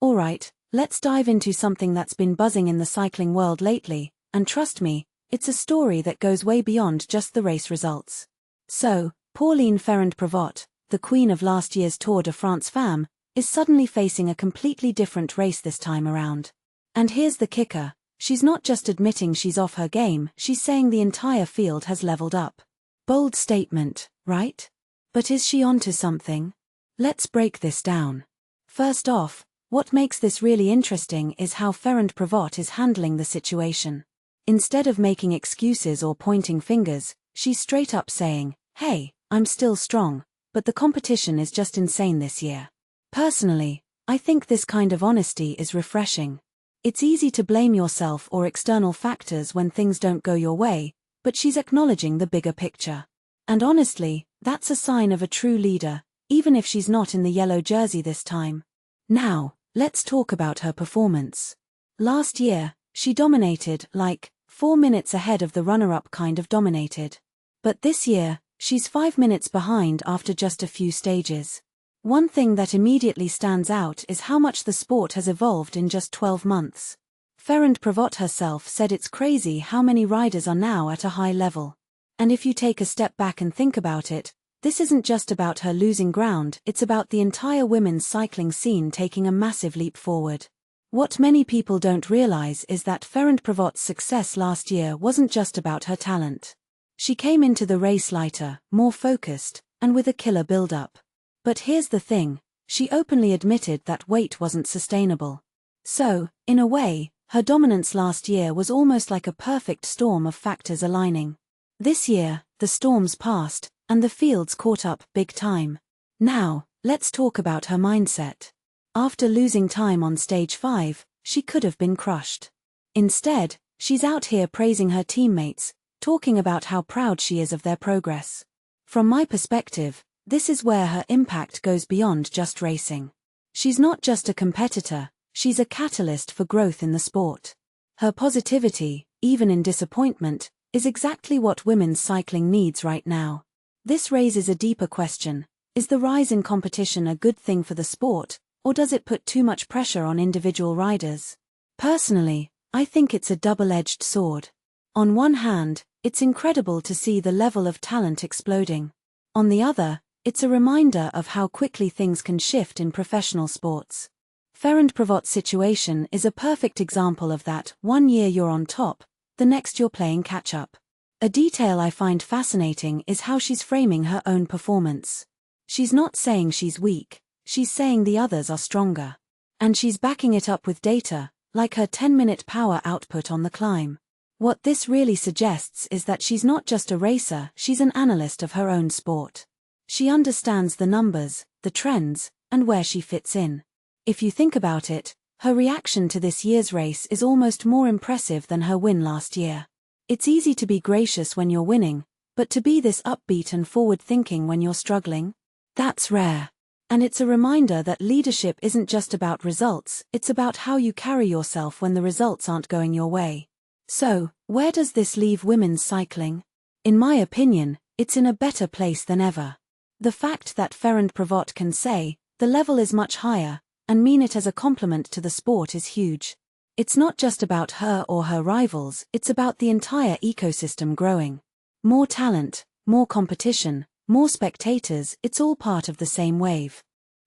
Alright, let's dive into something that's been buzzing in the cycling world lately, and trust me, it's a story that goes way beyond just the race results. So, Pauline Ferrand-Prévot, the queen of last year's Tour de France Femmes, is suddenly facing a completely different race this time around. And here's the kicker, she's not just admitting she's off her game, she's saying the entire field has leveled up. Bold statement, right? But is she onto something? Let's break this down. First off, what makes this really interesting is how Ferrand-Prévot is handling the situation. Instead of making excuses or pointing fingers, she's straight up saying, "Hey, I'm still strong, but the competition is just insane this year." Personally, I think this kind of honesty is refreshing. It's easy to blame yourself or external factors when things don't go your way, but she's acknowledging the bigger picture. And honestly, that's a sign of a true leader, even if she's not in the yellow jersey this time. Now, let's talk about her performance. Last year, she dominated, like, 4 minutes ahead of the runner-up kind of dominated. But this year, she's 5 minutes behind after just a few stages. One thing that immediately stands out is how much the sport has evolved in just 12 months. Ferrand-Prévot herself said it's crazy how many riders are now at a high level. And if you take a step back and think about it, this isn't just about her losing ground, it's about the entire women's cycling scene taking a massive leap forward. What many people don't realize is that Ferrand-Prévot's success last year wasn't just about her talent. She came into the race lighter, more focused, and with a killer build-up. But here's the thing, she openly admitted that weight wasn't sustainable. So, in a way, her dominance last year was almost like a perfect storm of factors aligning. This year, the storms passed, and the field's caught up big time. Now, let's talk about her mindset. After losing time on stage 5, she could have been crushed. Instead, she's out here praising her teammates, talking about how proud she is of their progress. From my perspective, this is where her impact goes beyond just racing. She's not just a competitor, she's a catalyst for growth in the sport. Her positivity, even in disappointment, is exactly what women's cycling needs right now. This raises a deeper question. Is the rise in competition a good thing for the sport, or does it put too much pressure on individual riders? Personally, I think it's a double-edged sword. On one hand, it's incredible to see the level of talent exploding. On the other, it's a reminder of how quickly things can shift in professional sports. Ferrand-Prévot's situation is a perfect example of that. 1 year you're on top, the next you're playing catch-up. A detail I find fascinating is how she's framing her own performance. She's not saying she's weak, she's saying the others are stronger. And she's backing it up with data, like her 10-minute power output on the climb. What this really suggests is that she's not just a racer, she's an analyst of her own sport. She understands the numbers, the trends, and where she fits in. If you think about it, her reaction to this year's race is almost more impressive than her win last year. It's easy to be gracious when you're winning, but to be this upbeat and forward-thinking when you're struggling? That's rare. And it's a reminder that leadership isn't just about results, it's about how you carry yourself when the results aren't going your way. So, where does this leave women's cycling? In my opinion, it's in a better place than ever. The fact that Ferrand-Prévot can say, "The level is much higher," and mean it as a compliment to the sport is huge. It's not just about her or her rivals, it's about the entire ecosystem growing. More talent, more competition, more spectators, it's all part of the same wave.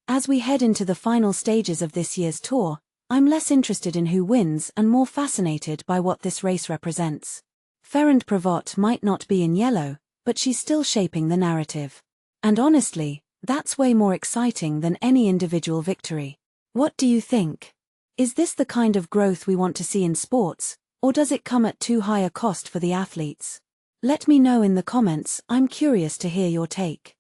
As we head into the final stages of this year's tour, I'm less interested in who wins and more fascinated by what this race represents. Ferrand-Prévot might not be in yellow, but she's still shaping the narrative. And honestly, that's way more exciting than any individual victory. What do you think? Is this the kind of growth we want to see in sports, or does it come at too high a cost for the athletes? Let me know in the comments, I'm curious to hear your take.